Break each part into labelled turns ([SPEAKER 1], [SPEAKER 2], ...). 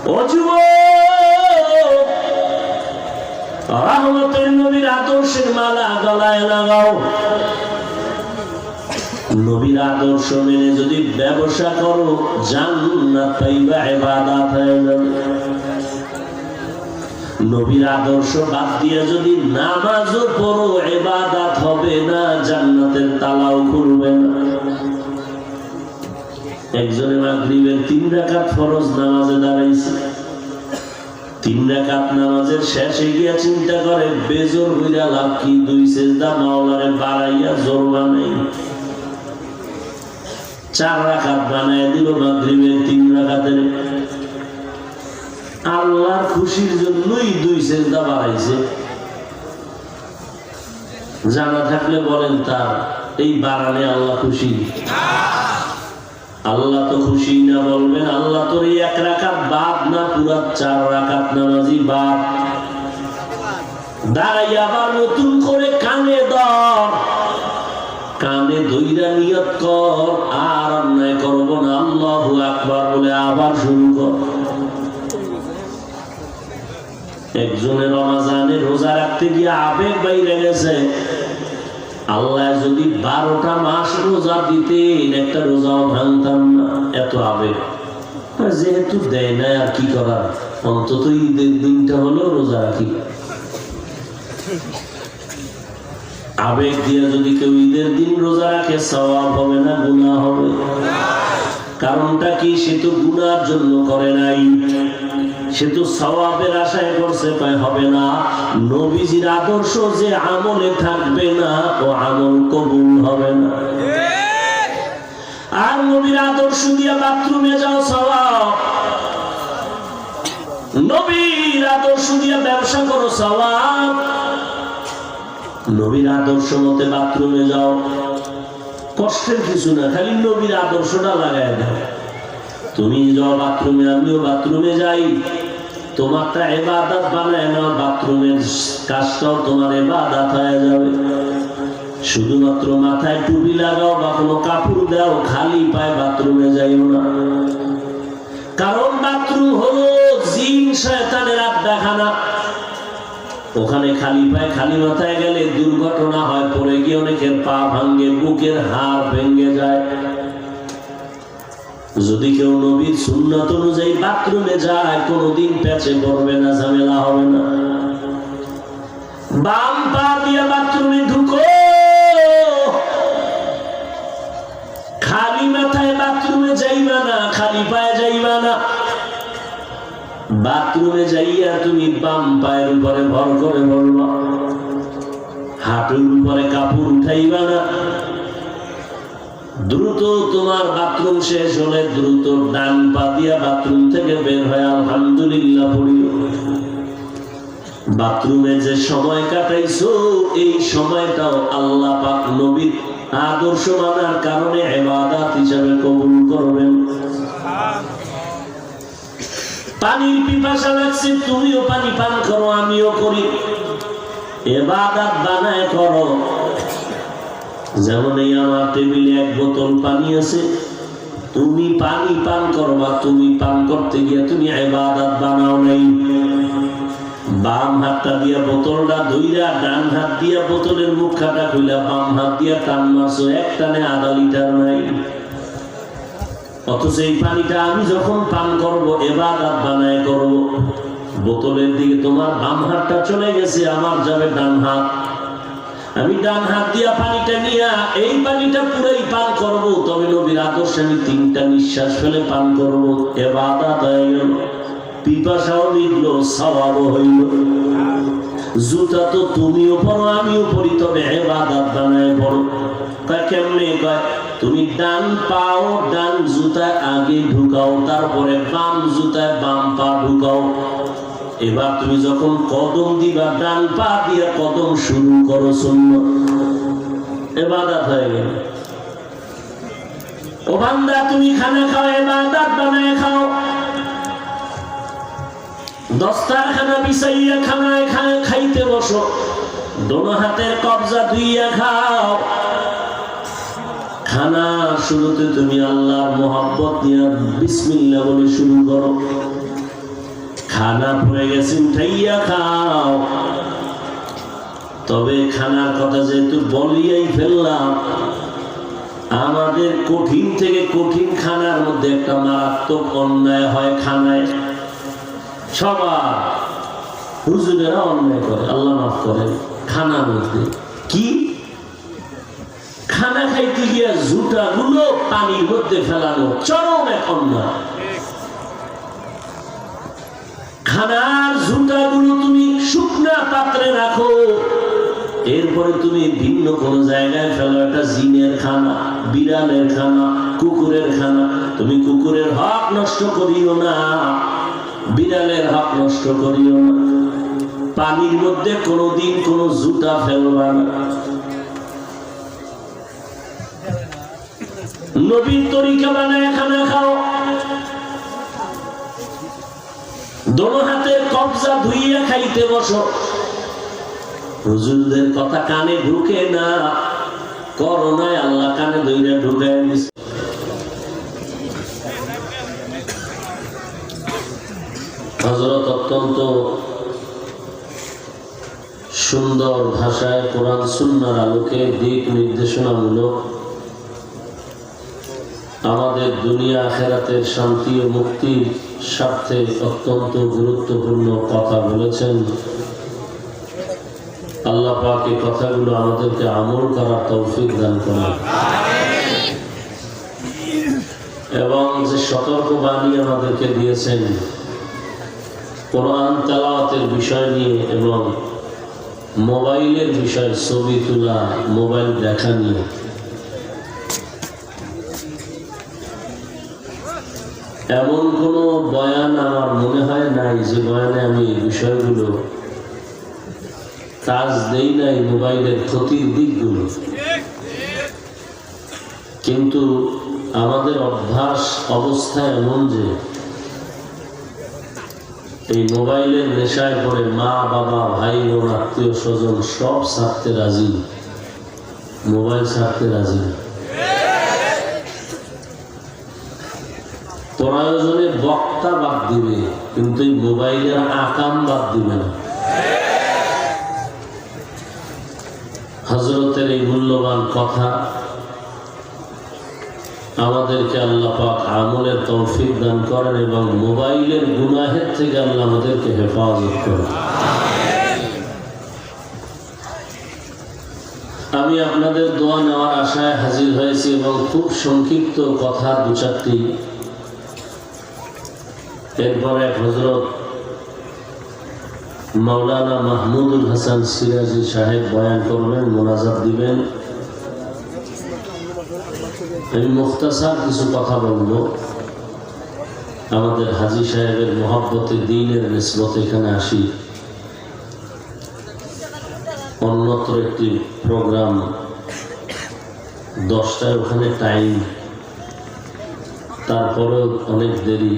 [SPEAKER 1] ও যুবক, রহমতের নবীর আদর্শের মালা গলায় লাগাও। নবীর আদর্শ মেনে যদি ব্যবসা করো, জান্নাত পাইবা, ইবাদত হয়ে যাবে। নবীর আদর্শ বাদ দিয়ে যদি নামাজও পড়ো, ইবাদত হবে না, জান্নাতের তালাও খুলবে না। একজনে মাগরিবের 3 রাকাত ফরজ নামাজে দাঁড়াইছে, 3 রাকাত নামাজের শেষে গিয়া চিন্তা করে বেজোর হইয়া লাভ কি, 2 সেজদা মাওলারে বাড়াইয়া জোর বানাই 4 রাকাত বানায় দিল মাগরিবের 3 রাকাতের। আল্লাহর খুশির জন্যই 2 সেজদা বাড়াইছে। জানা থাকলে বলেন তার এই বাড়ানে আল্লাহ খুশি? আল্লাহ তো খুশি না। বলবেন আল্লাহ তোর এই 1 রাকাত বাদ না, পুরা 4 রাকাত নামাজি বাদ। দাঁড়াই আবার নতুন করে কানে ধর, কানে ধইরা নিয়ত কর, আর অন্যায় করব না, আল্লাহু আকবার বলে আবার শুরু কর। একজনের রমজানে রোজা রাখতে গিয়ে আবেগ বাইরে গেছে। আল্লাহ যদি 12টা মাস রোজা দিতেন, একটা রোজাও ভাঙতাম না, এত আবেগ। যেহেতু দেয় না, আর কি করার, অন্তত ঈদের দিনটা হলো রোজা রাখি। আবেগ দিয়ে যদি কেউ ঈদের দিন রোজা রাখে, সওয়াব হবে না, গুনাহ হবে। কারণটা কি? সে তো গুনার জন্য করে নাই, সে তো সওয়াবের আশায় করছে, পায় হবে না। নবীজির আদর্শ যে আমলে থাকবে না, ও আমল কবুল হবে না। আর নবীর আদর্শ দিয়ে বাথরুমে যাও, সওয়াব। নবীর আদর্শ দিয়ে ব্যবসা করো, সওয়াব। নবীর আদর্শ মতে বাথরুমে যাও, কষ্টের কিছু না, খালি নবীর আদর্শটা লাগায় দাও। তুমি যাও বাথরুমে, আমিও বাথরুমে যাই, তোমারটা ইবাদত বানায় নাও, বাথরুমের কাজটাও তোমার ইবাদত হয়ে যাবে। শুধুমাত্র মাথায় টুপি লাগাও বা কোনো কাপড় দাও, খালি পায়ে বাথরুমে যাইও না। কারণ বাথরুম হলো জিন শয়তানের আড্ডাখানা। ওখানে খালি পায়ে খালি মাথায় গেলে দুর্ঘটনা হয়, পড়ে গিয়ে অনেকের পা ভাঙ্গে, বুকের হাড় ভেঙে যায়। যদি কেউ নবীর সুন্নাত অনুযায়ী বাথরুমে যায়, কোনোদিন পেঁচে পড়বে না, ঝামেলা হবে না। বাম পা দিয়ে বাথরুমে ঢুকো, খালি মাথায় বাথরুমে যাইবা না, খালি পায়ে যাইবা না। বাথরুমে যাইয়া তুমি বাম পায়ের উপরে ভর করে বলবা, হাঁটুর উপরে কাপড় উঠাইবা না। দ্রুত তোমার বাথরুম শেষ হলে দ্রুত ডান পা দিয়া বাথরুম থেকে বের হয়ে আলহামদুলিল্লাহ পড়িও। বাথরুমে যে সময় কাটাইছো, এই সময়টাও আল্লাহ পাক নবীর আদর্শ মানার কারণে ইবাদত হিসাবে কবুল করবেন। পানির পিপাসা লাগছে, তুমিও পানি পান করো, আমিও করি, ইবাদত বানায় করো। যেমন এই আমার টেবিলে 1 বোতল পানি আছে, তুমি পানি পান করবা, তুমি পান করতে গিয়ে তুমি ইবাদত বানাও নাই। বাম হাতটা দিয়া বোতলটা ধইরা, ডান হাত দিয়া বোতলের মুখটা খুইলা, বাম হাত দিয়া টান মারছো, এক টানে 1/2 লিটার নাই। অথচ এই পানিটা আমি যখন পান করব, ইবাদত বানায় করব। বোতলের দিকে তোমার বাম হাতটা চলে গেছে, আমার যাবে ডান হাত। আমি ডান হাত দিয়া পানিটা নিয়া এই পানিটা পুরাই পান করব, তবে নবীর আদর্শে আমি 3টা নিঃশ্বাস ফেলে পান করব, ইবাদত হয়ে গেল। পিপাসাও মিটলো, সওয়াবও হইল। জুতা তো তুমিও পরো, আমিও পরি, তবে ইবাদত বানায় পড়ো। কেমনে? তুমি ডান পাও ডান জুতায় আগে ঢুকাও, তারপরে বাম জুতায় বাম পা ঢুকাও। এবার তুমি যখন কদম দিবা, ডান পা দিয়ে কদম শুরু করো, সুন্নাত, ইবাদত হয়ে গেল। ও বান্দা, তুমি খানা খাও, ইবাদত বানায় খাও। দস্তারখানা বিছাইয়া খানায় খাইতে বসো, দোনো হাতের কবজা ধুইয়া খাও। খানা শুরুতে তুমি আল্লাহর মোহাব্বত নিয়ে বিসমিল্লাহ বলে শুরু করো। খানা পড়ে গেছে উঠাইয়া খাও। তবে খানার কথা যেহেতু বলিয়াই ফেললাম, আমাদের কঠিন থেকে কঠিন খানার মধ্যে একটা মারাত্মক অন্যায় হয় খানায়। সবার হুজুরেরা অন্যায় করে, আল্লাহ মাফ করে। খানার মধ্যে কি খানা খাইতে গিয়া জুটা গুলো পানির মধ্যে ফেলানো চরম এক অন্যায়। খানার জুটা গুলো তুমি শুকনা পাত্রে রাখো, এরপরে তুমি ভিন্ন কোন জায়গায় ফেলো। একটা জিনের খানা, বিড়ালের খানা, কুকুরের খানা। তুমি কুকুরের হক নষ্ট করিও না, বিড়ালের হক নষ্ট করিও না। পানির মধ্যে কোনোদিন কোনো জুতা ফেলবা না। নবীর তরিকা বানায় খানা খাও। দোনো হাতের কবজা ধুইয়া খাইতে বসো। হুজুরদের কথা কানে ঢুকে না, করোনায় আল্লাহ কানে ধইরা ঢুকায় দিছে। হযরত অত্যন্ত সুন্দর ভাষায় কোরআন সুন্নাহর আলোকে দিক নির্দেশনামূলক আমাদের দুনিয়া আখিরাতের শান্তি ও মুক্তির স্বার্থে অত্যন্ত গুরুত্বপূর্ণ কথা বলেছেন। আল্লাহ পাক এই কথাগুলো আমাদেরকে আমল করার তৌফিক দান করেন এবং যে সতর্কবাণী আমাদেরকে দিয়েছেন কোরআন তেলাওয়াতের বিষয় নিয়ে এবং মোবাইলের বিষয়, ছবি তোলা, মোবাইল দেখা নিয়ে। এমন কোনো বয়ান আমার মনে হয় নাই যে বয়ানে আমি এই বিষয়গুলো কাজ দেই নাই, মোবাইলের ক্ষতির দিকগুলো। কিন্তু আমাদের অভ্যাস অবস্থা এমন যে এই মোবাইলের নেশায় পড়ে মা বাবা ভাই বোন আত্মীয় স্বজন সব ছাড়তে রাজি, মোবাইল ছাড়তে রাজি না। প্রয়োজনে বক্তা বাদ দিবে, কিন্তু এই মোবাইলের আকাম বাদ দিবে না। হযরতের এই মূল্যবান কথা আমাদেরকে আল্লাহ পাক আমলের তৌফিক দান করেন এবং মোবাইলের গুনাহের থেকে আল্লাহ আমাদেরকে হেফাজত করেন। আমি আপনাদের দোয়া নেওয়ার আশায় হাজির হয়েছি এবং খুব সংক্ষিপ্ত কথা দু চারটি। এরপরে হযরত মাওলানা মাহমুদুল হাসান সিরাজি সাহেব বয়ান করবেন, মোনাজাত দিবেন। আমি মুখতাসার কিছু কথা বলবো। আমাদের হাজী সাহেবের মহব্বতে দ্বীনের নিসবতে এখানে আসি। অন্যত্র একটি প্রোগ্রাম 10টায় ওখানে টাইম, তারপরেও অনেক দেরি।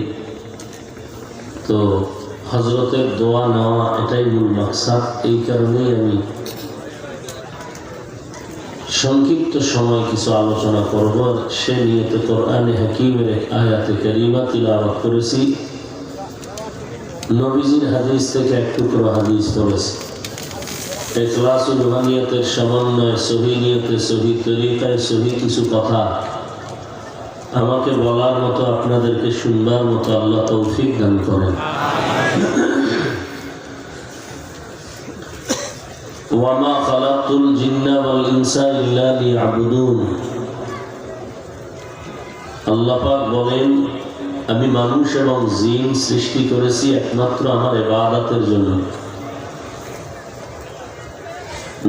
[SPEAKER 1] তো হযরতের দোয়া নেওয়া এটাই মূল মাকসাদ। এই কারণেই আমি সংক্ষিপ্ত সময় কিছু আলোচনা করব। সে নিয়তে কোরআনে হাকিমের এক আয়াতে কারিমা তিলাওয়াত করেছি, নবীজির হাদিস থেকে এক টুকরো হাদিস পড়েছি। ইখলাসুল রুহানিয়তের সমন্বয়, সহি নিয়তে, সহি তরিকায়, সহি কিছু কথা আমাকে বলার মতো, আপনাদেরকে শুনবার মতো আল্লাহ তৌফিক দান করেন। ওয়ামা খালাকতুল জিন্না ওয়াল ইনসা ইল্লা লিয়াবুদুন। আল্লাহ পাক বলেন, আমি মানুষ এবং জিন সৃষ্টি করেছি একমাত্র আমার ইবাদতের জন্য।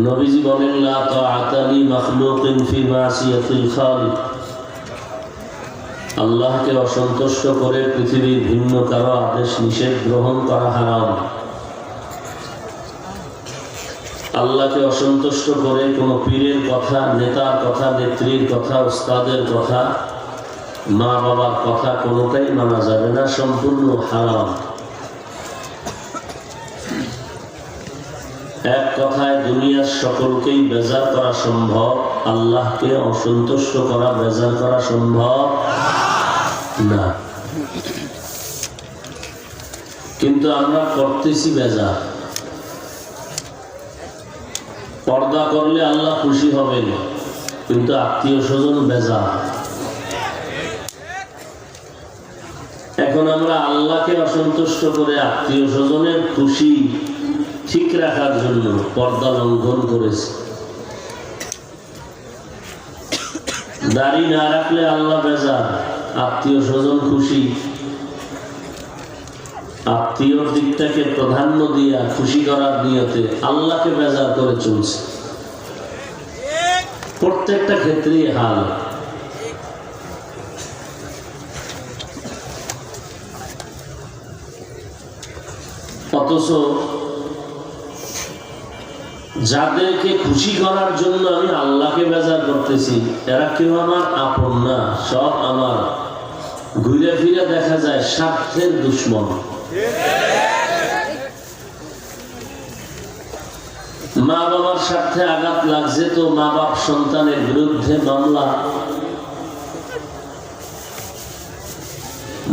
[SPEAKER 1] নবীজি বলেন, লা তাআতা লি মাখলুকিন ফি মাসিয়াতিল খালিক। আল্লাহকে অসন্তুষ্ট করে পৃথিবীর ভিন্ন কারো আদেশ নিষেধ গ্রহণ করা হারাম। আল্লাহকে অসন্তুষ্ট করে কোনো পীরের কথা, নেতার কথা, নেত্রীর কথা, উস্তাদের কথা, মা বাবার কথা কোনোটাই মানা যাবে না, সম্পূর্ণ হারাম। এক কথায় দুনিয়ার সকলকেই বেজার করা সম্ভব, আল্লাহকে অসন্তুষ্ট করা, বেজার করা সম্ভব না। কিন্তু আমরা করতেছি বেজার। পর্দা করলে আল্লাহ খুশি হবেন, কিন্তু আত্মীয় স্বজন বেজার। এখন আমরা আল্লাহকে অসন্তুষ্ট করে আত্মীয় স্বজনের খুশি ঠিক রাখার জন্য পর্দা লঙ্ঘন করেছি। দাড়ি না রাখলে আল্লাহ বেজার, আত্মীয় স্বজন খুশি। আত্মীয়র দিকটাকে প্রাধান্য দিয়া খুশি করার নিয়তে আল্লাহকে বেজার করে চলছে। প্রত্যেকটা ক্ষেত্রেই হাল। অথচ যাদেরকে খুশি করার জন্য আমি আল্লাহকে বেজার করতেছি, এরা কেউ আমার আপন না, সব আমার ঘুরে ফিরে দেখা যায় স্বার্থের দুশ্মন। মা বাবার স্বার্থে আঘাত লাগছে তো মা বাপ সন্তানের বিরুদ্ধে মামলা,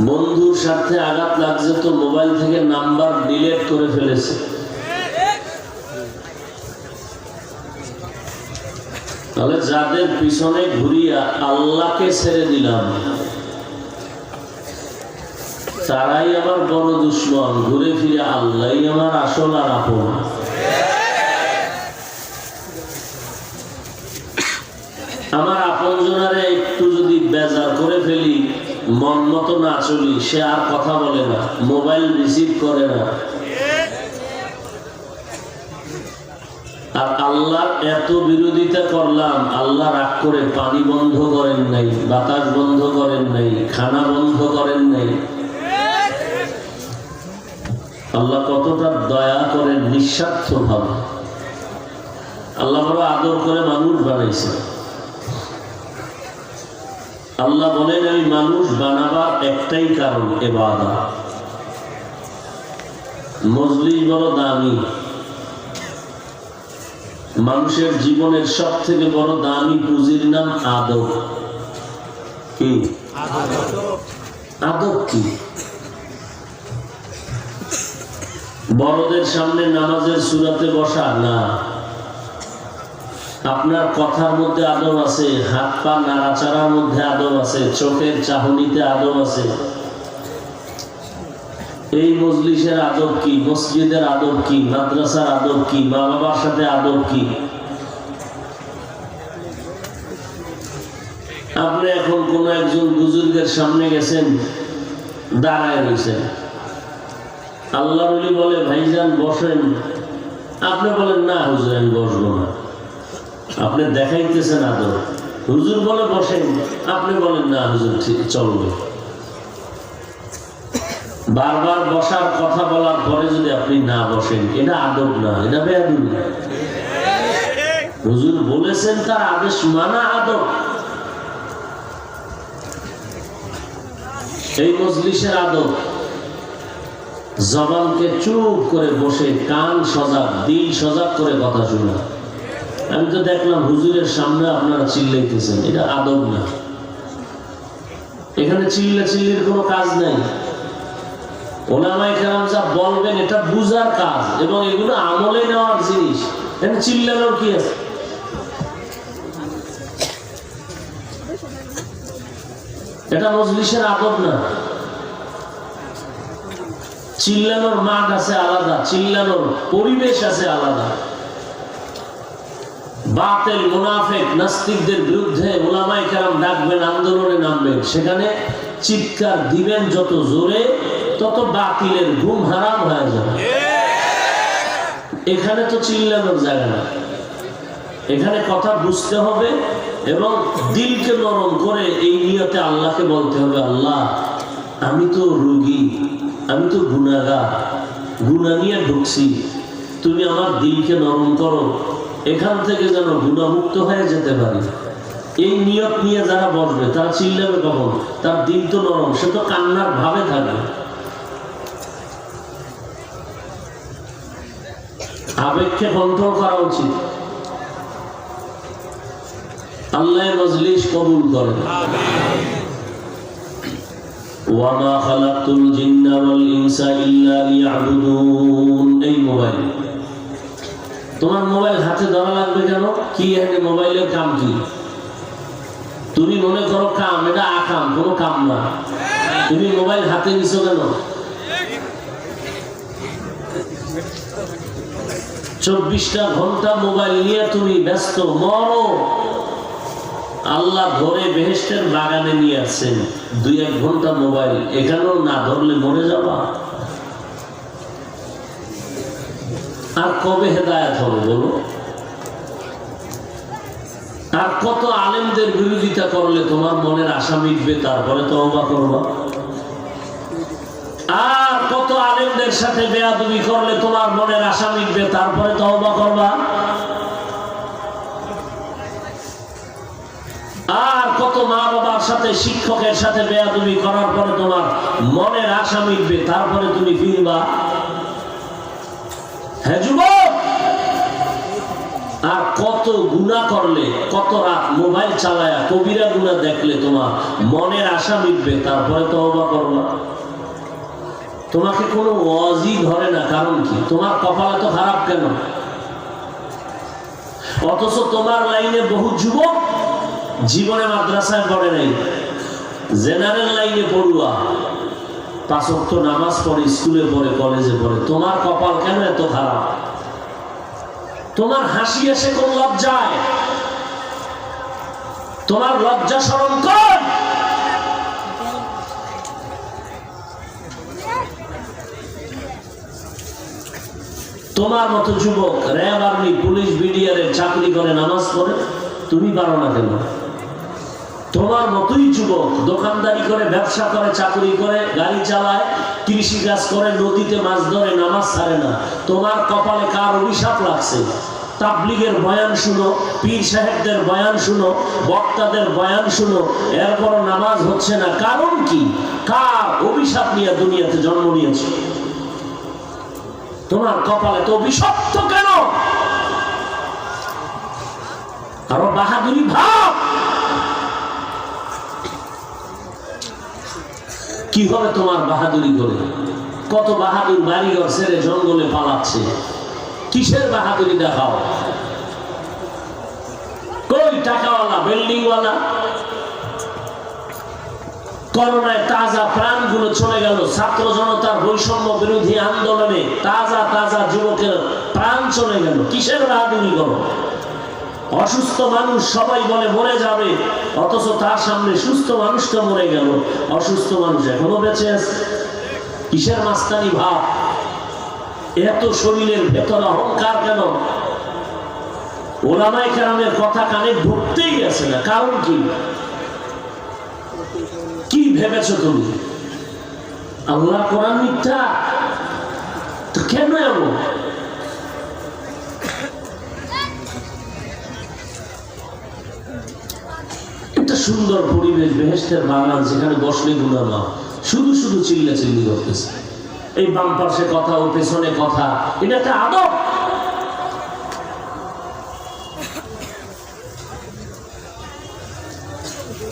[SPEAKER 1] বন্ধুর স্বার্থে আঘাত লাগছে তো মোবাইল থেকে নাম্বার ডিলিট করে ফেলেছে। তাহলে যাদের পিছনে ঘুরিয়া আল্লাহকে ছেড়ে দিলাম, তারাই আমার বড় দুশ্মন। ঘুরে ফিরে আল্লাহই আমার আসল আর আপন। আমার আপনজনারে একটু যদি বেজার করে ফেলি, মন মতো না চলি, সে আর কথা বলে না, মোবাইল রিসিভ করে না। আর আল্লাহর এত বিরোধিতা করলাম, আল্লাহ রাগ করে পানি বন্ধ করেন নাই, বাতাস বন্ধ করেন নাই, খানা বন্ধ করেন নাই। আল্লাহ কতটা দয়া করেন নিঃস্বার্থ ভাবে। আল্লাহ বড় আদর করে মানুষ বানাইছে। আল্লাহ বলেন আমি মানুষ বানাবার একটাই কারণ ইবাদত। মজলিস বড় দামি, মানুষের জীবনের সব থেকে বড় দামি পুঁজির নাম আদব। কি আদব? কি বড়দের সামনে নামাজের সূরাতে বসা না, আপনার কথার মধ্যে আদব আছে, হাত পা নাড়াচাড়ার মধ্যে আদব আছে, চোখের চাহনিতে আদব আছে। এই মজলিসের আদব কি, মসজিদের আদব কি, মাদ্রাসার আদব কি, মা বাবার সাথে আদব কি? আপনি এখন কোন একজন বুজুর্গের সামনে গেছেন, দাঁড়ায় রয়েছেন, আল্লাহর ওলি বলে ভাইজান বসেন, আপনি বলেন না হুজুর আমি বসবো না। আপনি দেখাইতেছেন আদব। হুজুর বলে বসেন, আপনি বলেন না হুজুর চলবে। বারবার বসার কথা বলার পরে যদি আপনি না বসেন, এটা আদব না, এটা বেয়াদবি। হুজুর বলেছেন, তার আদেশ মানা আদব। এই মজলিসের আদব জবানকে চুপ করে বসে কান সজাগ, দিল সজাগ করে কথা শোনা। আমি তো দেখলাম হুজুরের সামনে আপনারা চিল্লাইতেছেন, এটা আদব না। এখানে চিল্লির কোনো কাজ নাই। ওলামায়ে কেরাম যা বলবেন এটা বুঝার কাজ, এবং এগুলো আমলে নেওয়ার জিনিস। এখানে চিল্লানোর কি আছে? এটা মজলিসের আদব না। চিল্লানোর মাঠ আছে আলাদা, চিল্লানোর পরিবেশ আছে আলাদা। বাতিল মুনাফিক নাস্তিকদের বিরুদ্ধে উলামায়ে কেরাম ডাকবেন, আন্দোলনে নামবেন, সেখানে চিৎকার দিবেন যত জোরে, তত বাতিলের ঘুম হারাম হয়ে যাবে। এখানে তো চিল্লানোর জায়গা না। এখানে কথা বুঝতে হবে এবং দিলকে নরম করে এই নিয়তে আল্লাহকে বলতে হবে, আল্লাহ আমি তো রোগী, আমি তো গুনাহগার, গুনাহ নিয়ে ঢুকছি, তুমি আমার দিলকে নরম করো, এখান থেকে যেন গুনাহমুক্ত হয়ে যেতে পারি। এই নিয়ত নিয়ে যারা বসবে তারা চিল্লাবে কখন? তার দিল তো নরম, সে তো কান্নার ভাবে থাকবে। আবেগকে কন্ট্রোল করা উচিত। আল্লাহ মজলিস কবুল করেন। ওয়ামা খালাকতুল জিন্না ওয়াল ইনসা ইল্লা লিয়াবুদুন। এই মোবাইল, তোমার মোবাইল হাতে ধরা লাগবে কেন? কি এখানে মোবাইলের কাম কি? তুমি মনে করো কাম, এটা আকাম, কোনো কাম না। তুমি মোবাইল হাতে নিছো কেন? 24টা ঘন্টা মোবাইল নিয়ে তুমি ব্যস্ত, মরো। আল্লাহ ধরে বেহেশতের বাগানে নিয়ে আসছেন, 2-1 ঘন্টা মোবাইল এখানেও না ধরলে মরে যাবা। আর কবে হেদায়েত হবে বলো? আর কত আলেমদের বিরোধিতা করলে তোমার মনের আশা মিটবে, তারপরে তওবা করবা? আর কত আলেমদের সাথে বেয়াদবি করলে তোমার মনের আশা মিটবে, তারপরে তওবা করবা? আর কত মা বাবার সাথে, শিক্ষকের সাথে বেয়াদবি করার পরে তোমার মনের আশা মিটবে, তারপরে তুমি ফিরবা? হ্যাঁ যুবক, আর কত গুনাহ করলে, কত রাত মোবাইল চালায়া কবিরা গুনাহ দেখলে তোমার মনের আশা মিটবে, তারপরে তওবা করবা? তোমাকে কোনো ওয়াজই ধরে না, কারণ কি? তোমার কপাল এত খারাপ কেন? অথচ তোমার লাইনে বহু যুবক জীবনে মাদ্রাসায় পড়ে নাই, জেনারেল লাইনে পড়ুয়া, 5 ওয়াক্ত নামাজ পড়ে, স্কুলে পড়ে, কলেজে পড়ে। তোমার কপাল কেন এত খারাপ? তোমার হাসি আসে কোন লজ্জায়? তোমার লজ্জা শরম কর। তোমার মতো যুবক র্যাব, আর্মি, পুলিশ, বিডিআরের চাকরি করে, নামাজ পড়ে, তুমি পারো না কেন? তোমার মতোই যুবক দোকানদারি করে, ব্যবসা করে, চাকরি করে, গাড়ি চালায়, কৃষি কাজ করে, নদীতে মাছ ধরে, নামাজ ছাড়ে না। তোমার কপালে কার অভিশাপ লাগছে? তাবলীগের বয়ান শুনো, পীর সাহেবদের বয়ান শুনো, বক্তাদের বয়ান শুনো, এরপর নামাজ হচ্ছে না। কারণ কি? কার অভিশাপ নিয়ে দুনিয়াতে জন্ম নিয়েছে? তোমার কপালে তো অভিশপ্ত কেন? আরো বাহাদুরি ভাব। কি হবে তোমার বাহাদুরি করে? কত বাহাদুর বাড়িঘর ছেড়ে জঙ্গলে পালাচ্ছে, কিসের বাহাদুরি দেখাও? কই টাকাওয়ালা, বিল্ডিংওয়ালা? করোনায় তাজা প্রাণগুলো চলে গেল, ছাত্র জনতার বৈষম্য বিরোধী আন্দোলনে তাজা তাজা যুবকের প্রাণ চলে গেল। কিসের বাহাদুরি করো? অসুস্থ মানুষ সবাই বলে মরে যাবে, অথচ তার সামনে সুস্থ মানুষটা মরে গেল, অসুস্থ মানুষ এখনো বেঁচে আছে। কিসের মাস্তানি ভাব? এত শরীরের ভেতর অহংকার কেন? ওলামায়ে কেরামের কথা কানে ঢুকতেই গেছে না, কারণ কি? কি ভেবেছো তুমি? আল্লাহ কোরআন মিথ্যা? তো কেন এমন? একটা সুন্দর পরিবেশ, বেহেশতের বাগান, যেখানে বসলে গুনাহ না, শুধু শুধু চিল্লা চিল্লি করতেছে। এই বাম পাশে কথা, ও পেছনে কথা, এটা একটা আদব।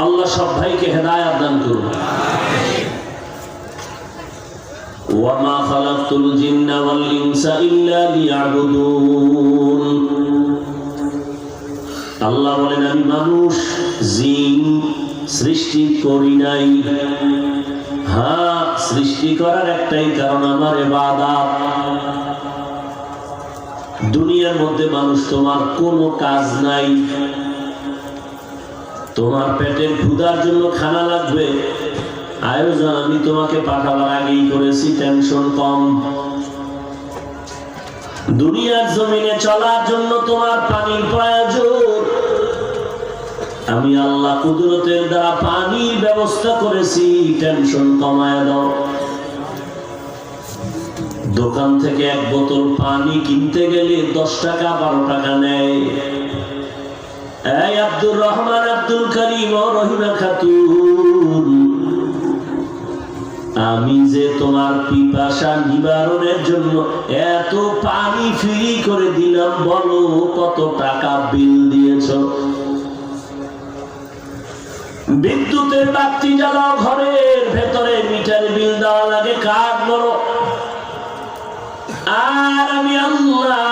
[SPEAKER 1] আল্লাহ সব ভাইকে হেদায়েত দান করুন। ওয়ামা খালাকতুল জিন্না ওয়াল ইনসা ইল্লা লিয়াবুদুন। আল্লাহ বলেন, আমি মানুষ জিন সৃষ্টি করি নাই। হ্যাঁ, সৃষ্টি করার একটাই কারণ, আমার ইবাদত। দুনিয়ার মধ্যে মানুষ তোমার কোনো কাজ নাই। তোমার পেটের ক্ষুধার জন্য খানা লাগবে, আয়োজন আমি তোমাকে পাঠাবার আগেই করেছি, টেনশন কম। দুনিয়ার জমিনে চলার জন্য তোমার পানির প্রয়োজন, আমি আল্লাহ কুদরতের দ্বারা পানির ব্যবস্থা করেছি, টেনশন কমায় দাও। দোকান থেকে 1 বোতল পানি কিনতে গেলে 10 টাকা 12 টাকা নেয়। এই আব্দুর রহমান, আব্দুল করিম ও রহিমা খাতুন, আমি যে তোমার পিপাসা নিবারণের জন্য এত পানি ফ্রি করে দিলাম, বলো কত টাকা বিল দিয়েছ? বিদ্যুতের বাতি জ্বালাও, ঘরের ভেতরে মিটার বিল দেওয়া লাগে, কাঠ বড়। আর আমি আল্লাহ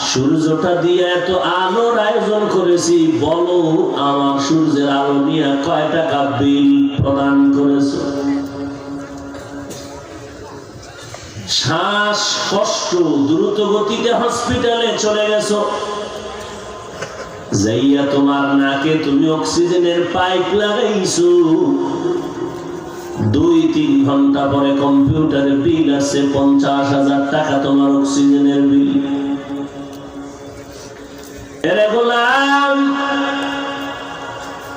[SPEAKER 1] সূর্যটা দিয়ে এত আলোর আয়োজন করেছি, বলো আমার সূর্যের আলো নিয়ে কয় টাকা বিল প্রদান করেছ? শ্বাসকষ্ট, দ্রুত গতিতে হসপিটালে চলে গেছো, যাইয়া তোমার নাকে তুমি অক্সিজেনের পাইপ লাগাইছো, 2-3 ঘন্টা পরে কম্পিউটারে বিল আছে 50,000 টাকা তোমার অক্সিজেনের বিল। এরে গোলাম,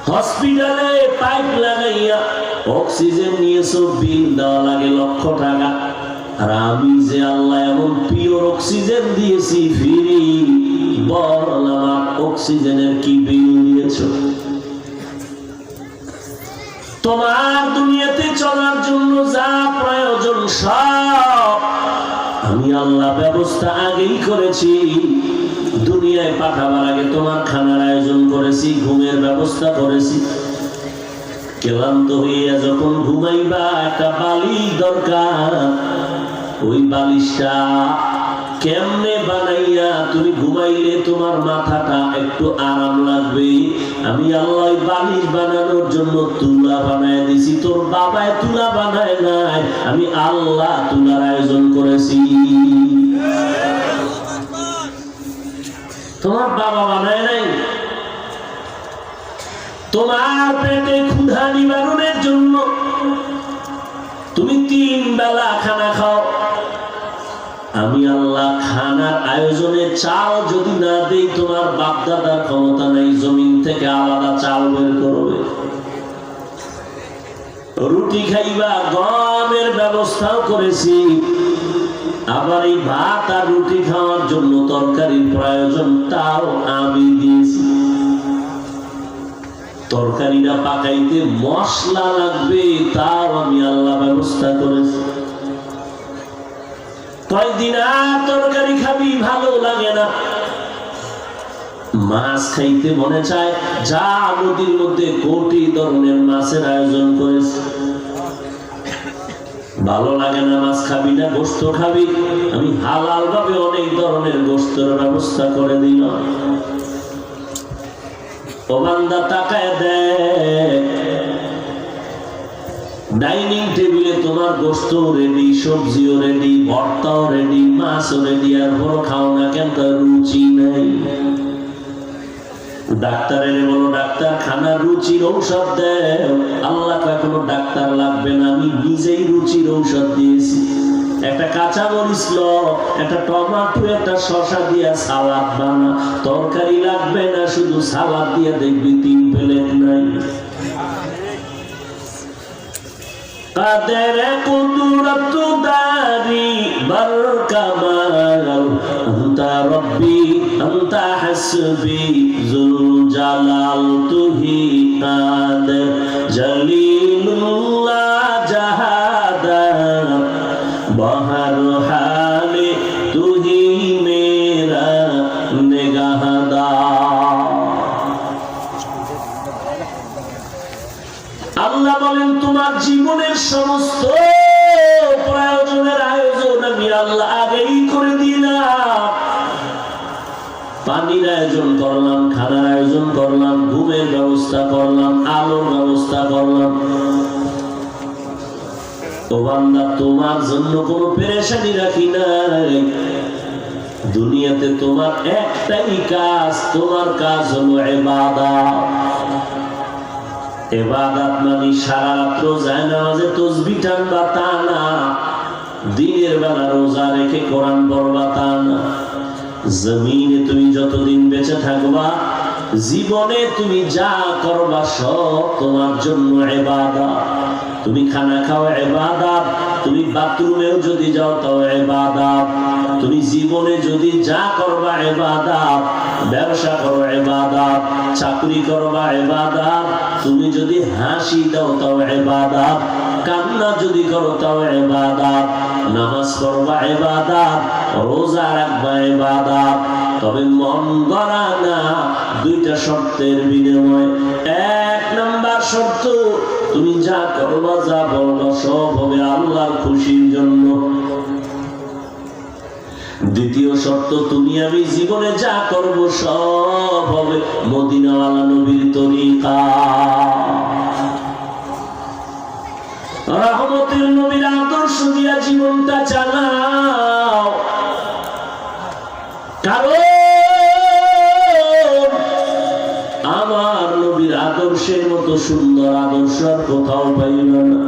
[SPEAKER 1] হসপিটালে পাইপ লাগাইয়া অক্সিজেন নিয়েছো, বিল দেওয়া লাগে লক্ষ টাকা। আর আমি যে আল্লাহ এমন পিওর অক্সিজেন দিয়েছি ফ্রি, বল আমার অক্সিজেনের কি বিল দিয়েছো? তোমার দুনিয়াতে চলার জন্য যা প্রয়োজন সব আমি আল্লাহ ব্যবস্থা আগেই করেছি। দুনিয়ায় পাঠাবার আগে তোমার খানার আয়োজন করেছি, ঘুমের ব্যবস্থা করেছি। ক্লান্ত হইয়া যখন ঘুমাইবা, একটা বালিশ দরকার, ওই বালিশটা কেমনে বানাইয়া তুমি ঘুমাইলে তোমার মাথাটা একটু আরাম লাগবে, আমি আল্লাহ বালিশ বানানোর জন্য তুলা বানায় দিছি। তোর বাবায় তুলা বানায় নাই, আমি আল্লাহ তুলার আয়োজন করেছি। তোমার বাবা বানায় নাই। তোমার পেটে ক্ষুধা নিবারণের জন্য তুমি 3 বেলা খানা খাও, আমি আল্লাহ খানার আয়োজনে চাল যদি না দেই, তোমার বাপ দাদার ক্ষমতা নাই জমিন থেকে আলাদা চাল বের করবে। রুটি খাইবা, গমের ব্যবস্থাও করেছি। আবার এই ভাত আর রুটি খাওয়ার জন্য তরকারির প্রয়োজন, তাও আমি দিয়েছি। তরকারিটা পাকাইতে মশলা লাগবে, তাও আমি আল্লাহ ব্যবস্থা করেছি। কয়দিন আর তরকারি খাবি, ভালো লাগে না, মাছ খাইতে মনে চায়, যা নদীর মধ্যে কোটি ধরনের মাছের আয়োজন করেছে। ভালো লাগে না, মাছ খাবি না, গোশত খাবি, আমি হালাল ভাবে অনেক ধরনের গোশতের ব্যবস্থা করে দিলাম। ও বান্দা তাকায় দেখ, ডাইনিং টেবিলে তোমার গোশত রেডি, সবজিও রেডি, ভর্তাও রেডি, মাছও রেডি, আর বড় খাও না কেন? রুচি নাই। ডাক্তারের বলো, ডাক্তার খানার রুচির ঔষধ দেয়। আল্লাহ কোনো ডাক্তার লাগবে না, আমি নিজেই রুচির ঔষধ দিয়েছি। একটা কাঁচা মরিচ ল, একটা টমেটো, একটা শসা দিয়া সালাদ বানা, তরকারি লাগবে না, শুধু সালাদ দিয়ে দেখবি 3 প্লেট নাই। কাদের কুদরত দারি বর কামাল, আনতা রব্বি আনতা হাসবি যুল জালাল, তুহি কাদের জলিলুল্লাহ জাহাদা, বহর হালে তুহি মেরা নিগাহদা। আল্লাহ বলেন, তোমার জীবনের সমস্ত প্রয়োজনের আয়োজন আমি আল্লাহ আগেই করে দিলাম। পানির আয়োজন করলাম, খানার আয়োজন করলাম, ঘুমের ব্যবস্থা করলাম, আলোর ব্যবস্থা করলাম। ও বান্দা, তোমার জন্য কোনো পেরেশানি রাখি নাই। দুনিয়াতে তোমার একটাই কাজ, তোমার কাজ হলো ইবাদত। ইবাদত মানে সারা রাত্র যায় নামাজে তাসবিহ টানবা তা না, দিনের বেলা রোজা রেখে কোরআন পড়বা তা না। জমিনে তুমি যতদিন বেঁচে থাকবা, জীবনে তুমি যা করবা সব তোমার জন্য ইবাদত। তুমি খানা খাও ইবাদত, তুমি বাথরুমেও যদি যাও তাও ইবাদত, তুমি জীবনে যদি যা করবা ইবাদত, ব্যবসা করো ইবাদত, চাকরি করবা ইবাদত, তুমি যদি হাসি দাও তাও ইবাদত, কান্না যদি করো তাও ইবাদত, নামাজ পড়বা ইবাদত, রোজা রাখবা ইবাদত। তবে মন গড়া না, 2টা শর্তের বিনিময়ে। 1 নাম্বার শর্ত, তুমি যা করবা যা বলবা সব হবে আল্লাহর খুশির জন্য। দ্বিতীয় শর্ত, তুমি আমি জীবনে যা করব সব হবে মদিনাওয়ালা নবীর তরিকা, রহমতের নবীর আদর্শ দিয়া জীবনটা চালাও। কারণ আমার নবীর আদর্শের মতো সুন্দর আদর্শ আর কোথাও পাইবে না।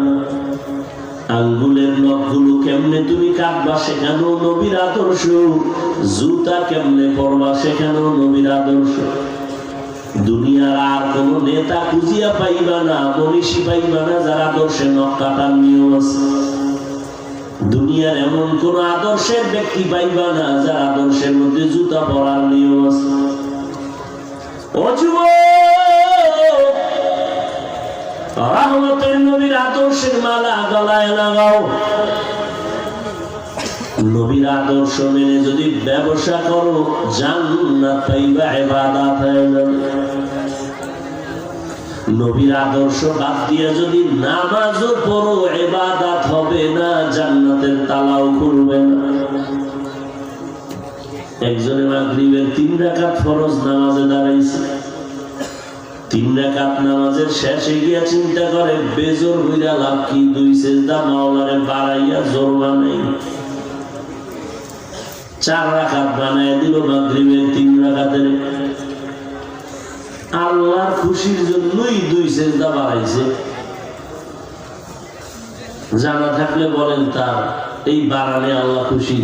[SPEAKER 1] আঙ্গুলের নখগুলো কেমনে তুমি কাটবা সেখানেও নবীর আদর্শ, জুতা কেমনে পরবা সেখানেও নবীর আদর্শ। দুনিয়ার আর কোন নেতা খুঁজিয়া পাইবা না, মনীষী পাইবা না যার আদর্শে নখ কাটার নিয়ম আছে। দুনিয়ার এমন কোন আদর্শের ব্যক্তি পাইবা না যার আদর্শের মধ্যে জুতা পরার নিয়ম আছে। ও যুবক, রহমতের নবীর আদর্শের মালা গলায় লাগাও। নবীর আদর্শ মেনে যদি ব্যবসা করো জান্নাত পাইবা, ইবাদত হয়ে যাবে। নবীর আদর্শ বাদ দিয়ে যদি নামাজও পড়ো ইবাদত হবে না, জান্নাতের তালাও খুলবে না। একজনে মাগরিবের 3 রাকাত ফরজ নামাজে দাঁড়াইছে, 3 রাকাত নামাজের শেষে গিয়া চিন্তা করে বেজোর হইয়া লাভ কি, 2 সেজদা মাওলারে বাড়াইয়া জোর বানাই 4 রাকাত বানায় দিল মাগরিবের 3 রাকাতের। আল্লাহর খুশির জন্যই 2 সেজদা বাড়াইছে। জানা থাকলে বলেন তার এই বাড়ানে আল্লাহ খুশি?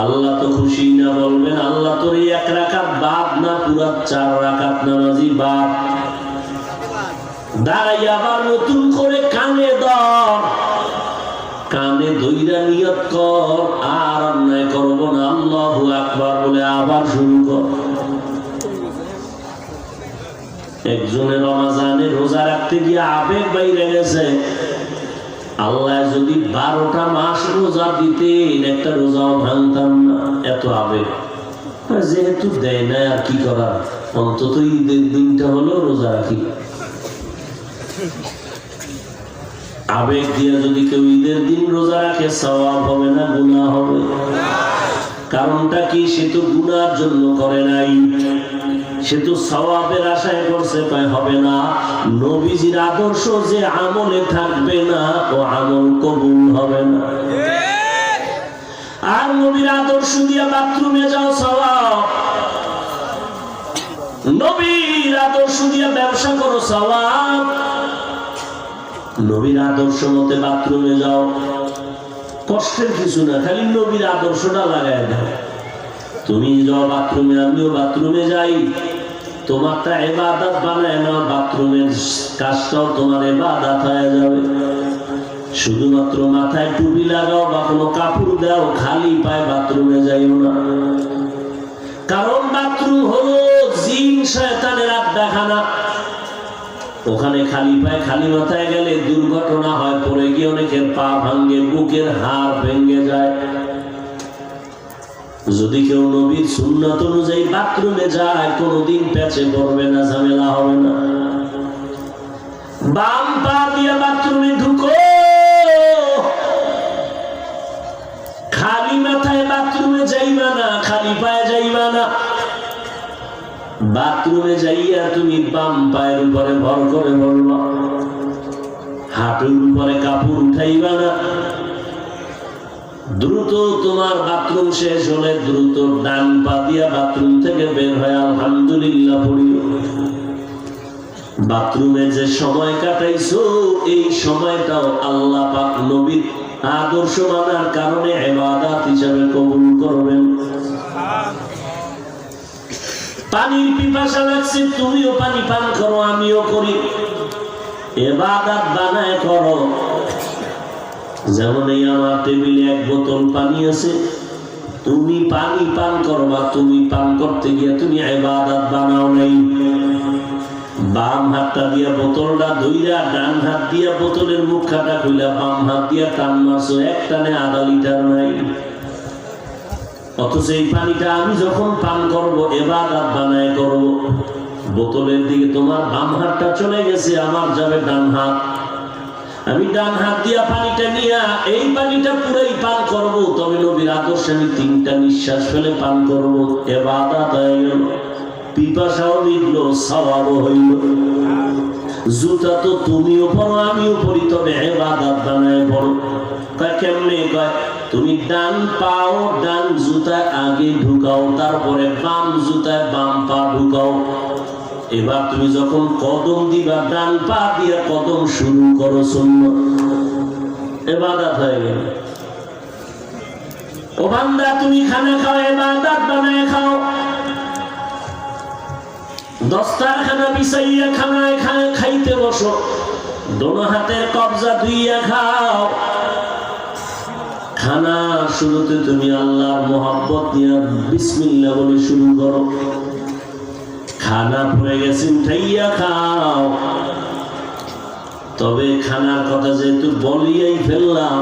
[SPEAKER 1] আল্লাহ তো খুশি না। বলবেন আল্লাহ তোর এই 1 রাকাত বাদ না, পুরা 4 রাকাত নামাজি বাদ। দাঁড়াই আবার নতুন করে কানে ধর, কানে ধইরা নিয়ত কর আর অন্যায় করব না, আল্লাহু আকবার বলে আবার শুরু কর। একজনের রমজানে রোজা রাখতে গিয়ে আবেগ বাইরে গেছে। আল্লাহ যদি 12টা মাস রোজা দিতেন একটা রোজাও ভাঙতাম না, এত আবেগ। যেহেতু দেয় না আর কি করার, অন্তত ঈদের দিনটা হলো রোজা রাখি। আবেগ দিয়ে যদি কেউ ঈদের দিন রোজা রাখে সওয়াব হবে না, গুনাহ হবে। কারণটা কি? সে তো গুনার জন্য করে নাই, সে তো সওয়াবের আশায় করছে, পায় হবে না। নবীজির আদর্শ যে আমলে থাকবে না ও আমল কবুল হবে না। আর নবীর আদর্শ দিয়া বাথরুমে যাও সওয়াব, নবীর আদর্শ দিয়া ব্যবসা করো সওয়াব। নবীর আদর্শ মতে বাথরুমে যাও, কষ্টের কিছু না, খালি নবীর আদর্শটা লাগায় দাও। তুমি যাও বাথরুমে, আমিও বাথরুমে যাই, তোমারটা ইবাদত বানায় নাও, বাথরুমের কাজটাও তোমার ইবাদত হয়ে যাবে। শুধুমাত্র মাথায় টুপি লাগাও বা কোনো কাপড় দাও, খালি পায়ে বাথরুমে যাইও না। কারণ বাথরুম হলো জিন শয়তানের আড্ডাখানা। ওখানে খালি পায়ে খালি মাথায় গেলে দুর্ঘটনা হয়, পড়ে গিয়ে অনেকের পা ভাঙ্গে, বুকের হাড় ভেঙে যায়। যদি কেউ নবীর সুন্নাত অনুযায়ী বাথরুমে যায় কোনোদিন পেঁচে পড়বে না, ঝামেলা হবে না। বাম পা দিয়ে বাথরুমে ঢুকো, খালি মাথায় বাথরুমে যাইবা না, খালি পায়ে যাইবা না। বাথরুমে যাইয়া তুমি বাম পায়ের উপরে ভর করে বলবা, হাঁটুর উপরে কাপড় উঠাইবা না। দ্রুত তোমার বাথরুম শেষ হলে দ্রুত ডান পা দিয়া বাথরুম থেকে বের হয়ে আলহামদুলিল্লাহ পড়িও। বাথরুমে যে সময় কাটাইছো এই সময়টাও আল্লাহ পাক নবীর আদর্শ মানার কারণে ইবাদত হিসেবে কবুল করবেন। পানির পিপাসা লাগছে, তুমিও পানি পান করো, আমিও করি, ইবাদত বানায় করো। যেমন এই আমার টেবিলে 1 বোতল পানি আছে, তুমি পানি পান করবা, তুমি পান করতে গিয়ে তুমি ইবাদত বানাও নাই। বাম হাতটা দিয়া বোতলটা ধইরা ডান হাত দিয়া বোতলের মুখটা খুইলা বাম হাত দিয়া টান মারছো, এক টানে আধা লিটার নাই। অথচ এই পানিটা আমি যখন পান করব ইবাদত বানায় করব। বোতলের দিকে তোমার বাম হাতটা চলে গেছে, আমার যাবে ডান হাত। আমি ডান হাত দিয়া পানিটা নিয়া এই পানিটা পুরাই পান করব। তবে নবীর আদর্শে আমি 3টা নিঃশ্বাস ফেলে পান করব। ইবাদত হয়ে গেল, পিপাসাও মিটলো, সওয়াবও হইল। জুতা তো তুমিও পরো আমিও পরি, তবে ইবাদত বানায় পড়ো। কয় কেমনে? কয় তুমি ডান পাও ডান জুতা আগে ঢুকাও, তারপরে বাম জুতায় বাম পা ঢুকাও। এবার তুমি যখন কদম দিবা ডান পা দিয়ে কদম শুরু করো, সুন্নাত। ইবাদত হয়ে গেল। ও বান্দা, তুমি খানা খাও, ইবাদত বানায় খাও। দস্তারখানা বিছাইয়া খানায় খাইতে বসো, দোনো হাতের কবজা ধুইয়া খাও। খানা শুরুতে তুমি আল্লাহর মোহাব্বত নিয়ে বিসমিল্লাহ বলে শুরু করো। খানা পড়ে গেছে, উঠাইয়া খাও। তবে খানার কথা যেহেতু বলিয়াই ফেললাম,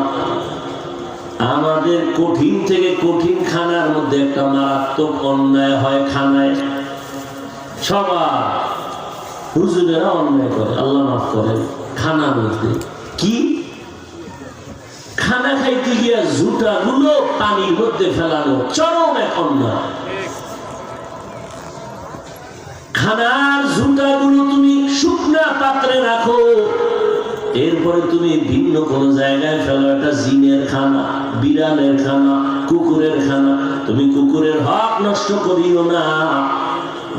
[SPEAKER 1] আমাদের কঠিন থেকে কঠিন খানার মধ্যে একটা মারাত্মক অন্যায় হয় খানায়। সবার হুজুরেরা অন্যায় করে, আল্লাহ মাফ করে। খানার মধ্যে কি? খানা খাইতে গিয়া জুতা গুলো পানির মধ্যে ফেলানো চরম এক অন্যায়। খানার জুতা গুলো তুমি শুকনা পাত্রে রাখো, এরপরে তুমি ভিন্ন কোন জায়গায় ফেলো। একটা জিনের খানা, বিড়ালের খানা, কুকুরের খানা। তুমি কুকুরের হক নষ্ট করিও না,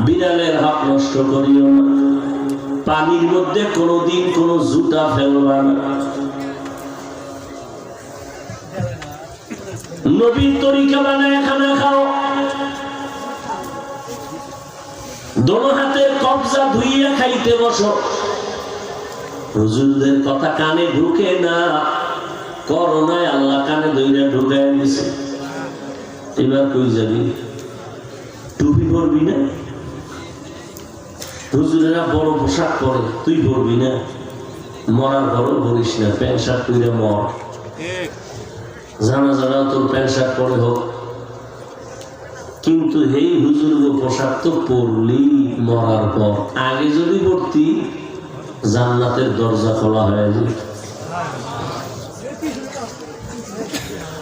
[SPEAKER 1] বিড়ালের হক নষ্ট করিও না। পানির মধ্যে কোনোদিন কোনো জুতা ফেলবা না। নবীর তরিকা বানায় খানা খাও। দোনো হাতের কবজা ধুইয়া খাইতে বসো। হুজুরদের কথা কানে ঢুকে না, করোনায় আল্লাহ কানে ধইরা ঢুকায় দিছে। এবার কই যাবি? টুপি পরবি না? হুজুরেরা বড় পোশাক পরে, তুই পরবি না? মরার ঘরও পরিস না, প্যান্ট শার্ট পরে মর। জানা জানা তোর প্যান্ট শার্ট পরে হোক, কিন্তু এই হুজুর পোশাক তো পরলি মরার পর। আগে যদি পড়তি জান্নাতের দরজা খোলা হয়ে যেত।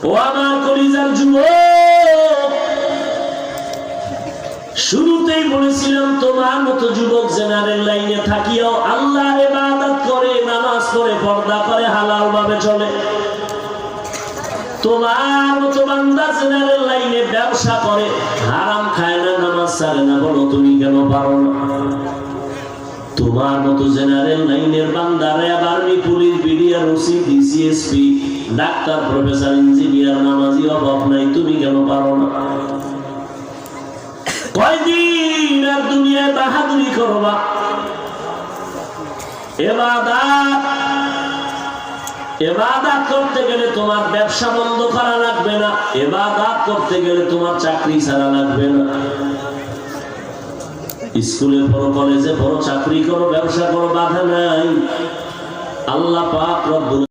[SPEAKER 1] ও আমার কলিজার যুবক, শুরুতেই বলেছিলাম তোমার মতো যুবক জেনারেল লাইনে থাকিও আল্লাহর ইবাদত করে, নামাজ পড়ে, পর্দা করে, হালাল ভাবে চলে। তোমার মতো বান্দা জেনারেল লাইনে ব্যবসা করে, হারাম খায় না, নামাজ ছাড়ে না। বলো তুমি কেন পারো না? তোমার মতো জেনারেল লাইনের বান্দারে army, police, BDR, OC, DC SP, doctor, professor, engineer, নামাজি অভাব নাই। তুমি কেন পারো না? কয়দিন আর দুনিয়ায় বাহাদুরি করবা? ইবাদত করতে গেলে তোমার ব্যবসা বন্ধ করা লাগবে না, ইবাদত করতে গেলে তোমার চাকরি ছাড়া লাগবে না। স্কুলে পড়ো, কলেজে পড়ো, চাকরি করো, ব্যবসা করো, বাধা নাই। আল্লাহ পাক রব্বুল